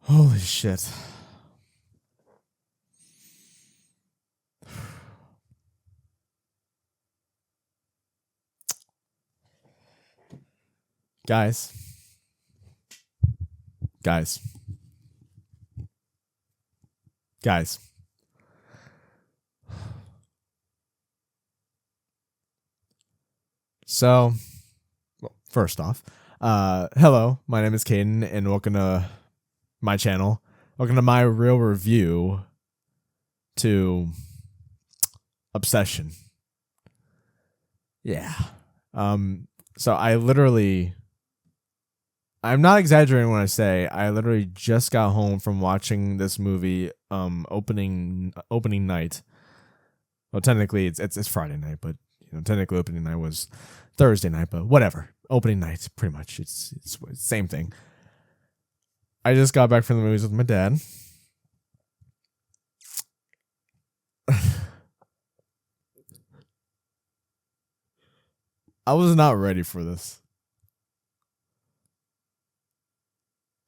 Holy shit. Guys. Guys. Guys. So, well, first off, hello, my name is Caden, and welcome to my channel. Welcome to my real review to Obsession. Yeah. So I'm not exaggerating when I say I literally just got home from watching this movie opening night. Well, technically it's Friday night, but technically opening night was Thursday night, but whatever. Opening night, pretty much. It's same thing. I just got back from the movies with my dad. I was not ready for this.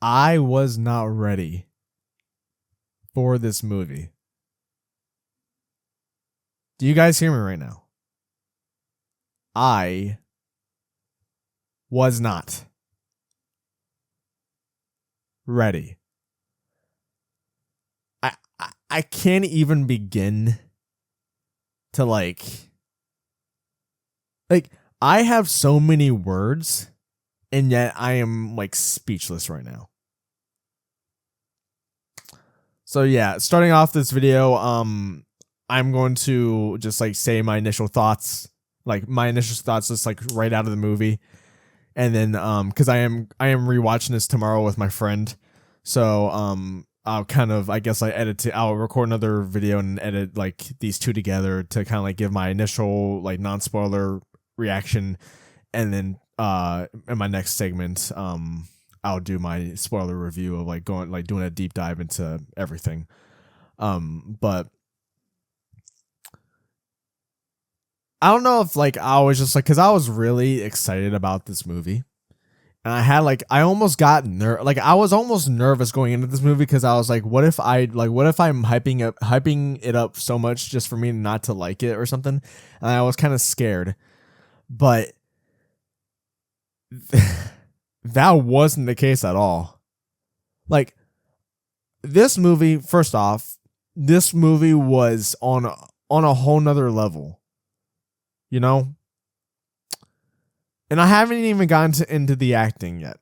I was not ready for this movie. Do you guys hear me right now? I was not ready. I can't even begin to like I have so many words, and yet I am like speechless right now. So yeah, starting off this video, I'm going to just like say my initial thoughts, just like right out of the movie. And then cuz I am rewatching this tomorrow with my friend. So I'll kind of I'll record another video and edit like these two together to kind of like give my initial like non-spoiler reaction, and then in my next segment I'll do my spoiler review of doing a deep dive into everything. But I don't know if I was just cuz I was really excited about this movie. And I had I almost got I was almost nervous going into this movie because I was like, what if I'm hyping it up so much just for me not to like it or something? And I was kind of scared. But that wasn't the case at all. This movie, first off, this movie was on a whole nother level. And I haven't even gotten into the acting yet.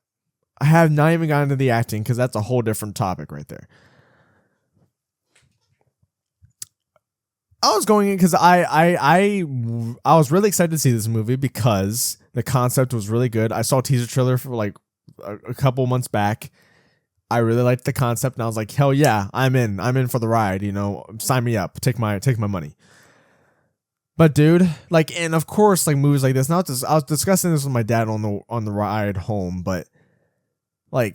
I have not even gotten into the acting because that's a whole different topic right there. I was going in because I was really excited to see this movie because the concept was really good. I saw a teaser trailer for a couple months back. I really liked the concept, and I was like, hell yeah, I'm in for the ride. Sign me up, take my money. But dude, and of course, movies like this. Now, I was discussing this with my dad on the ride home, but a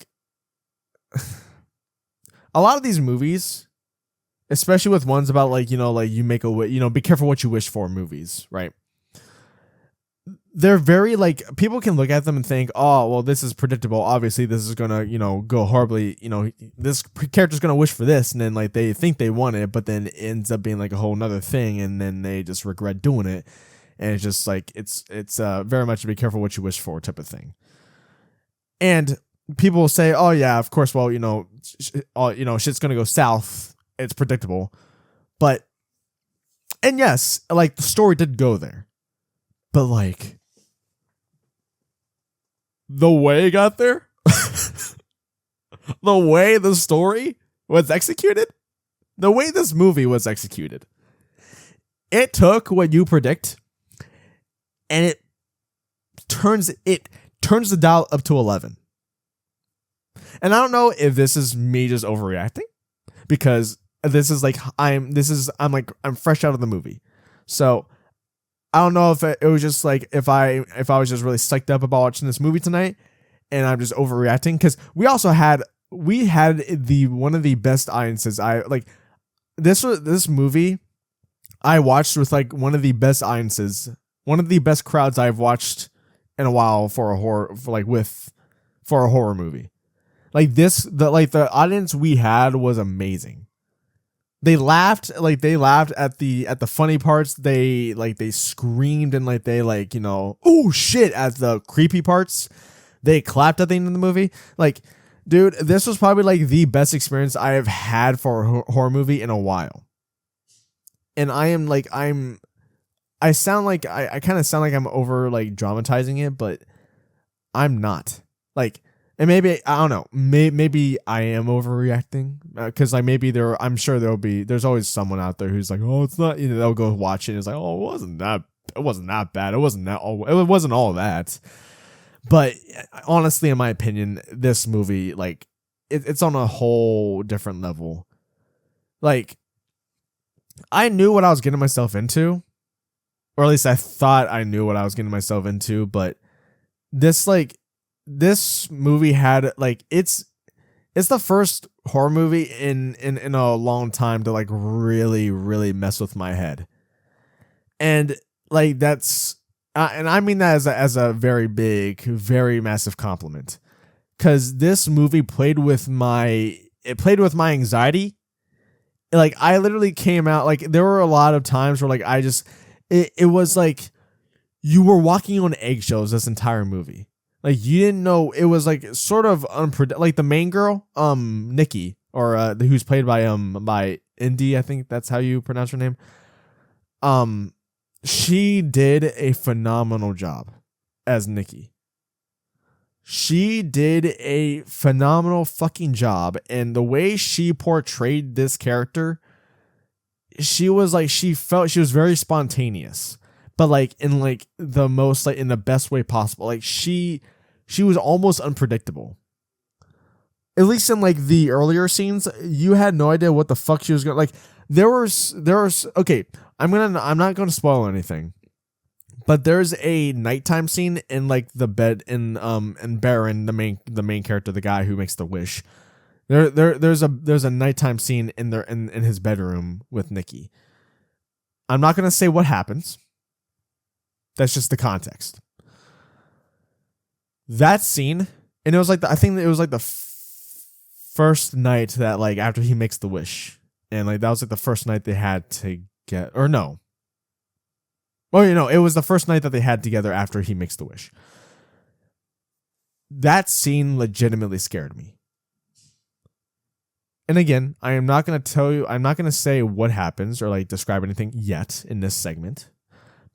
lot of these movies, especially with ones about you make a be careful what you wish for movies, right? They're very people can look at them and think, oh well, this is predictable. Obviously, this is gonna go horribly. This character's gonna wish for this, and then they think they want it, but then it ends up being a whole nother thing, and then they just regret doing it. And it's just it's very much a be careful what you wish for type of thing. And people will say, oh yeah, of course. Well, shit's gonna go south. It's predictable, and yes, the story did go there, but the way it got there, the way the story was executed, the way this movie was executed, it took what you predict, and it turns the dial up to 11. And I don't know if this is me just overreacting, because this is I'm fresh out of the movie, so I don't know if it was just if I was just really psyched up about watching this movie tonight, and I'm just overreacting, because we had one of the best audiences. This movie I watched with one of the best audiences, one of the best crowds I've watched in a while for a horror movie. Like the audience we had was amazing. They laughed at the funny parts. They screamed and oh shit at the creepy parts. They clapped at the end of the movie. Like, dude, this was probably like the best experience I have had for a horror movie in a while. And I kind of sound like I'm over like dramatizing it, but I'm not. Like, and maybe I don't know. Maybe I am overreacting because I'm sure there's always someone out there who's like, oh, it's not. They'll go watch it and it's like, oh, it wasn't that bad. It wasn't all that. But honestly, in my opinion, this movie, like, it's on a whole different level. Like, I knew what I was getting myself into, or at least I thought I knew what I was getting myself into. But this movie had it's the first horror movie in a long time to like really, really mess with my head, and like that's and I mean that as a very big, very massive compliment, because this movie played with my anxiety. Like, I literally came out, like, there were a lot of times where like it was like you were walking on eggshells this entire movie. Like, you didn't know. It was like sort of like the main girl, Nikki, or who's played by Indy, I think that's how you pronounce her name. She did a phenomenal job as Nikki. She did a phenomenal fucking job, and the way she portrayed this character, she was very spontaneous, but like in like the most, like in the best way possible. Like, she was almost unpredictable. At least in like the earlier scenes, you had no idea what the fuck she was going. Like, there was okay. I'm not gonna spoil anything, but there's a nighttime scene in like the bed in Baron, the main character, the guy who makes the wish. There's a nighttime scene in his bedroom with Nikki. I'm not gonna say what happens. That's just the context. That scene, and it was like I think it was like the first night that, like, after he makes the wish, and like that was like the first night they had to get, or no. Well, it was the first night that they had together after he makes the wish. That scene legitimately scared me. And again, I'm not going to say what happens or like describe anything yet in this segment,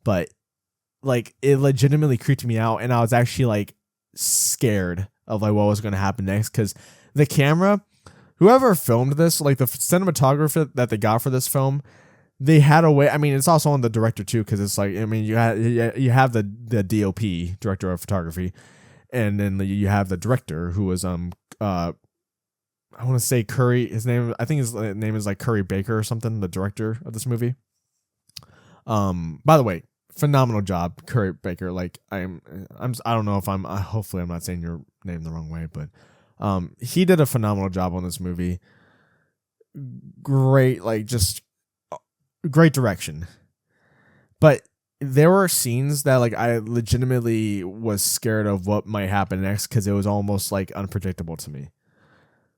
but like it legitimately creeped me out, and I was actually like scared of like what was going to happen next, because the camera, whoever filmed this, like the cinematographer that they got for this film, they had a way. I mean, it's also on the director too, because it's like, I mean, you have the DOP, director of photography, and then you have the director, who was I want to say Curry. I think his name is like Curry Baker or something. The director of this movie. By the way, phenomenal job, Curry Baker. Like, I don't know if hopefully I'm not saying your name the wrong way, but he did a phenomenal job on this movie. Great, like, just great direction. But there were scenes that like I legitimately was scared of what might happen next, because it was almost like unpredictable to me.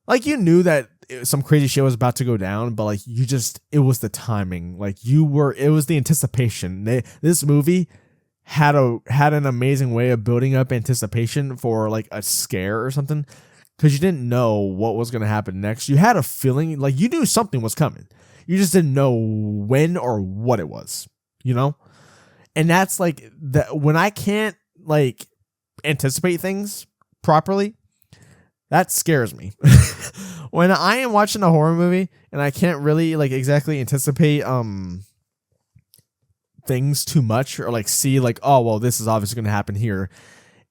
Like, you knew that some crazy shit was about to go down, but like it was the timing. Like, it was the anticipation. This movie had an amazing way of building up anticipation for like a scare or something, because you didn't know what was going to happen next. You had a feeling, like, you knew something was coming. You just didn't know when or what it was, And that's like when I can't like anticipate things properly, that scares me. When I am watching a horror movie and I can't really like exactly anticipate things too much, or like see like, oh, well, this is obviously going to happen here,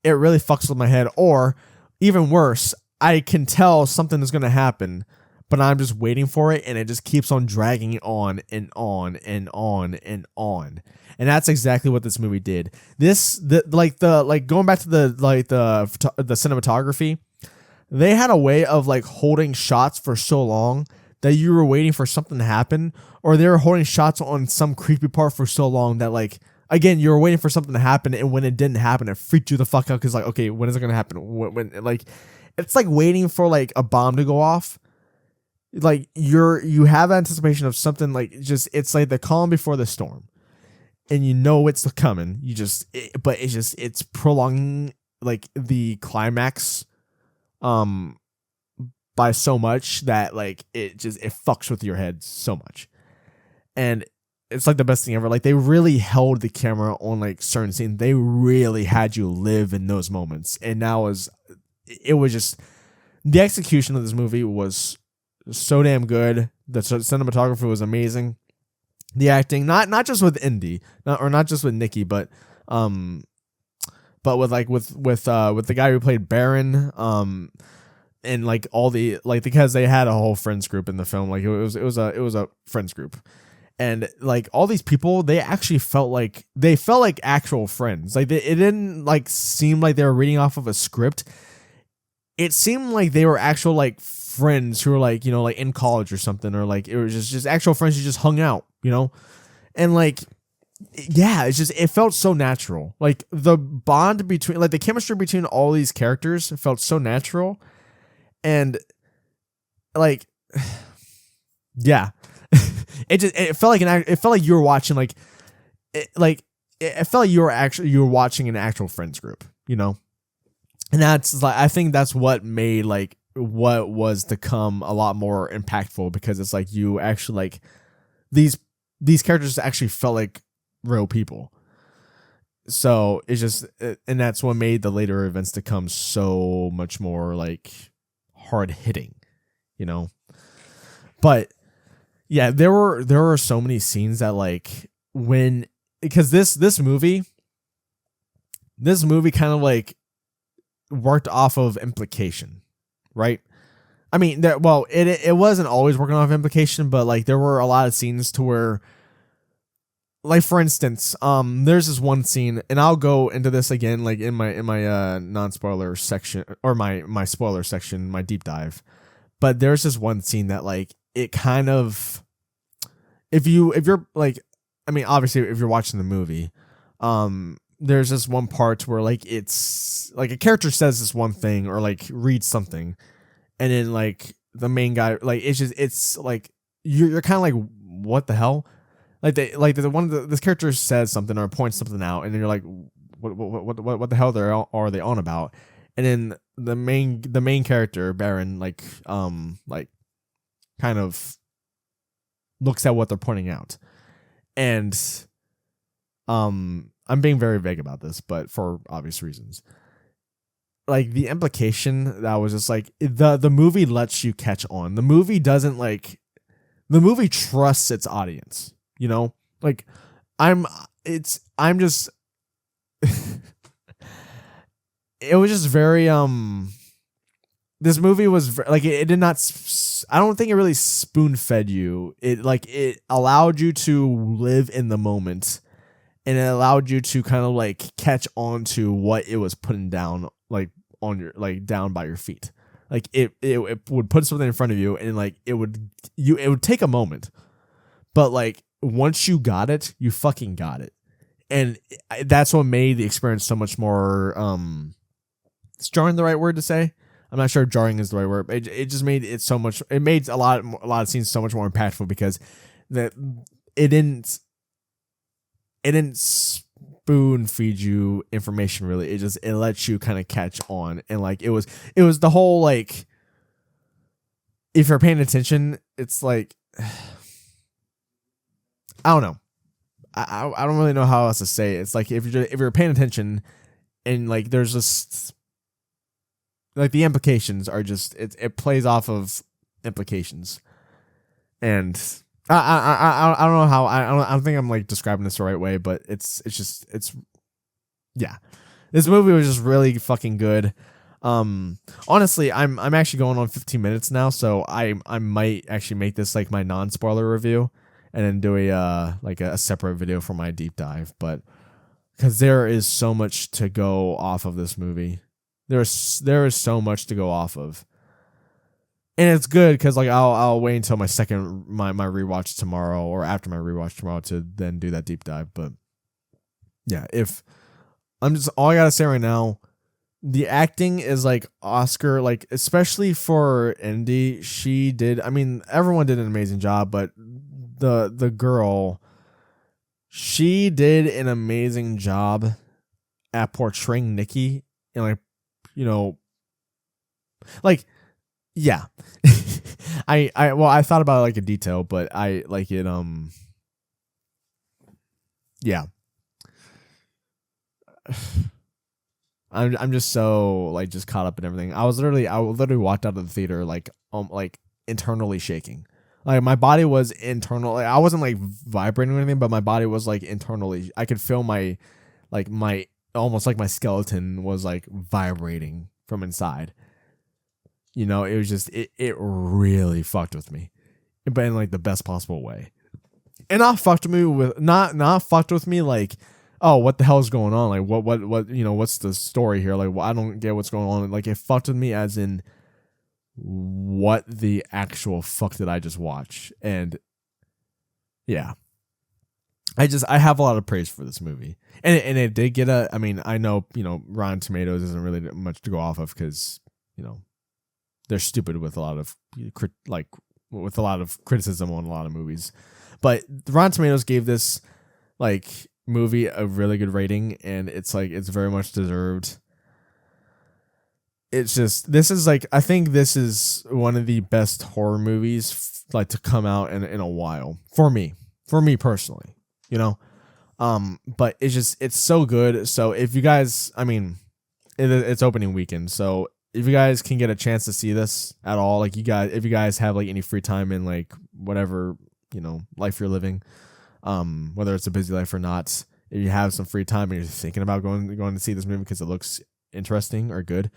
it really fucks with my head. Or even worse, I can tell something is going to happen, but I'm just waiting for it, and it just keeps on dragging on and on and on and on. And that's exactly what this movie did. Going back to the cinematography, they had a way of like holding shots for so long that you were waiting for something to happen, or they were holding shots on some creepy part for so long that, like, again, you were waiting for something to happen, and when it didn't happen, it freaked you the fuck out, because like, okay, when is it gonna happen? When like. it's like waiting for like a bomb to go off. Like you have anticipation of something, like just, it's like the calm before the storm, and you know it's coming. But it's prolonging like the climax by so much that like it fucks with your head so much. And it's like the best thing ever. Like they really held the camera on like certain scenes. They really had you live in those moments. And it was just, the execution of this movie was so damn good. The cinematography was amazing. The acting, not just with Indy, not just with Nikki, but with the guy who played Baron, and like all the, like, because they had a whole friends group in the film. Like it was a friends group, and like all these people, they actually felt like actual friends. Like it didn't like seem like they were reading off of a script. It seemed like they were actual like friends who were like, you know, like in college or something, or like it was just actual friends who just hung out, you know. And like, yeah, it felt so natural. Like the bond between, like the chemistry between all these characters felt so natural. And like, yeah, it felt like you were watching it felt like you were watching an actual friends group, you know. And that's like, I think that's what made like what was to come a lot more impactful, because it's like you actually like these characters actually felt like real people. So it's just, and that's what made the later events to come so much more like hard hitting, you know. But yeah, there were so many scenes that like, because this movie kind of like worked off of implication, right? I mean, it wasn't always working off implication, but like there were a lot of scenes to where, like for instance, there's this one scene, and I'll go into this again like in my non-spoiler section, or my spoiler section, my deep dive. But there's this one scene that like, it kind of, if you're like, I mean, obviously if you're watching the movie, there's this one part where like it's like a character says this one thing or like reads something, and then like the main guy, like it's like you're kind of like, what the hell? Like this character says something or points something out, and then you're like, what the hell are they on about? And then the main character, Baron, like kind of looks at what they're pointing out, and I'm being very vague about this, but for obvious reasons. Like the implication that was just like, the movie lets you catch on. The movie doesn't like, the movie trusts its audience, you know? Like I'm just it was just very this movie was like, it did not, I don't think it really spoon fed you. It allowed you to live in the moment, and it allowed you to kind of like catch on to what it was putting down, like on your, like down by your feet. Like it would put something in front of you, and like it would take a moment, but like once you got it, you fucking got it. And that's what made the experience so much more, is jarring the right word to say? I'm not sure if jarring is the right word. It just made it so much, it made a lot of scenes so much more impactful, because it didn't spoon feed you information really. It lets you kind of catch on, and like it was the whole like, if you're paying attention, it's like, I don't know. I don't really know how else to say it. It's like if you're paying attention, and like there's just like the implications are just, it plays off of implications, and I don't know how, I don't think I'm like describing this the right way, but it's yeah, this movie was just really fucking good. Honestly, I'm actually going on 15 minutes now, so I might actually make this like my non-spoiler review, and then do a separate video for my deep dive. But because there is so much to go off of this movie, there is so much to go off of, and it's good because like I'll wait until my rewatch tomorrow, or after my rewatch tomorrow, to then do that deep dive. But yeah, all I gotta say right now, The acting is like Oscar, like especially for Indy. She did. I mean, everyone did an amazing job, but the girl, she did an amazing job at portraying Nikki, and like, you know, like, yeah. I thought about like a detail, but I like it. Yeah. I'm just so like just caught up in everything. I literally walked out of the theater like internally shaking. Like my body was internal. Like, I wasn't like vibrating or anything, but my body was like internally. I could feel my almost like my skeleton was like vibrating from inside. You know, it was just it really fucked with me, but in like the best possible way. And not fucked with me with not fucked with me like, oh, what the hell is going on? Like what you know, what's the story here? Like, well, I don't get what's going on. Like it fucked with me as in what the actual fuck did I just watch? And yeah. I have a lot of praise for this movie. And it did get I mean, I know, you know, Rotten Tomatoes isn't really much to go off of cuz, you know, they're stupid with a lot of criticism on a lot of movies. But Rotten Tomatoes gave this like movie a really good rating, and it's like it's very much deserved. It's just I think this is one of the best horror movies like to come out in a while for me personally, you know. But it's so good. So if you guys, I mean, it's opening weekend, so if you guys can get a chance to see this at all, like if you guys have like any free time in like whatever, you know, life you're living, whether it's a busy life or not, if you have some free time and you're thinking about going to see this movie because it looks interesting or good,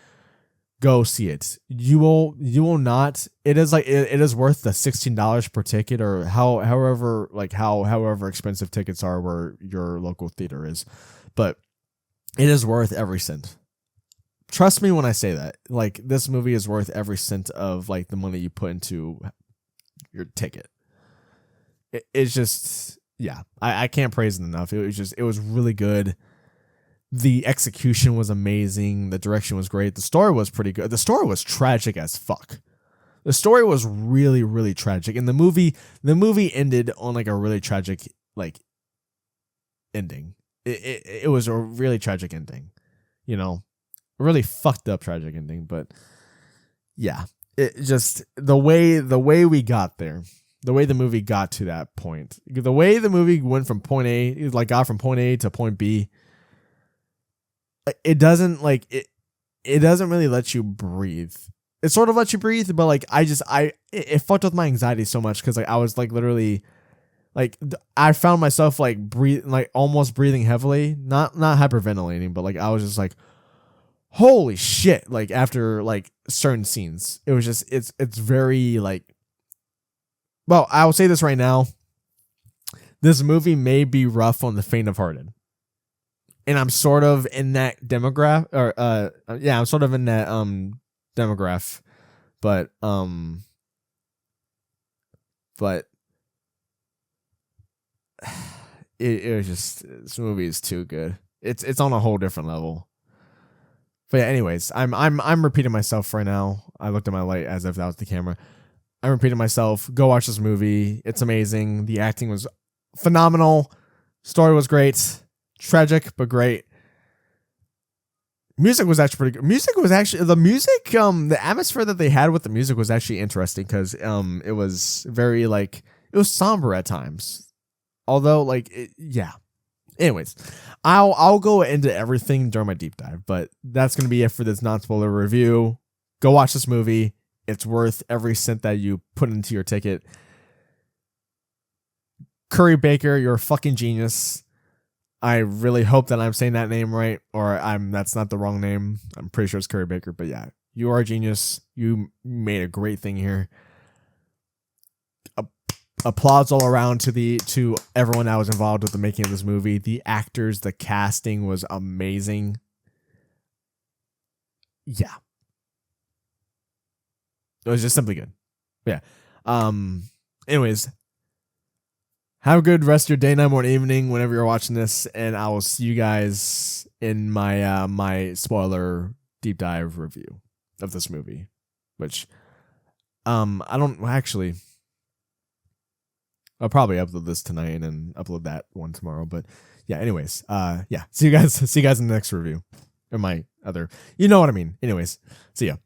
go see it. You will not. It is like it is worth the $16 per ticket or however expensive tickets are where your local theater is, but it is worth every cent. Trust me when I say that. Like this movie is worth every cent of like the money you put into your ticket. It's just, yeah, I can't praise it enough. It was really good. The execution was amazing. The direction was great. The story was pretty good. The story was tragic as fuck. The story was really, really tragic. And the movie ended on like a really tragic like ending. It was a really tragic ending, you know, a really fucked up tragic ending. But yeah, it just the way we got there. The way the movie got to that point, the way the movie went from point A, like got from point A to point B, it doesn't really let you breathe. It sort of lets you breathe, but like it fucked with my anxiety so much because like I was like literally like I found myself like almost breathing heavily, not hyperventilating, but like I was just like, holy shit! Like after like certain scenes, it was just it's very like. Well, I will say this right now. This movie may be rough on the faint of hearted. And I'm sort of in that demographic I'm sort of in that demographic. But it was just this movie is too good. It's on a whole different level. But yeah, anyways, I'm repeating myself right now. I looked at my light as if that was the camera. I'm repeating myself. Go watch this movie. It's amazing. The acting was phenomenal. Story was great. Tragic, but great. Music was actually pretty good. The atmosphere that they had with the music was actually interesting because it was very like it was somber at times. Although yeah. Anyways, I'll go into everything during my deep dive, but that's gonna be it for this non-spoiler review. Go watch this movie. It's worth every cent that you put into your ticket. Curry Baker, you're a fucking genius. I really hope that I'm saying that name right, or that's not the wrong name. I'm pretty sure it's Curry Baker, but yeah, you are a genius. You made a great thing here. Applause all around to everyone that was involved with the making of this movie. The actors, the casting was amazing. Yeah. It was just simply good. Yeah. Anyways, have a good rest of your day, night, morning, evening, whenever you're watching this, and I will see you guys in my my spoiler deep dive review of this movie, which I don't actually. I'll probably upload this tonight and upload that one tomorrow. But yeah, anyways, yeah. See you guys in the next review. Or my other, you know what I mean. Anyways, see ya.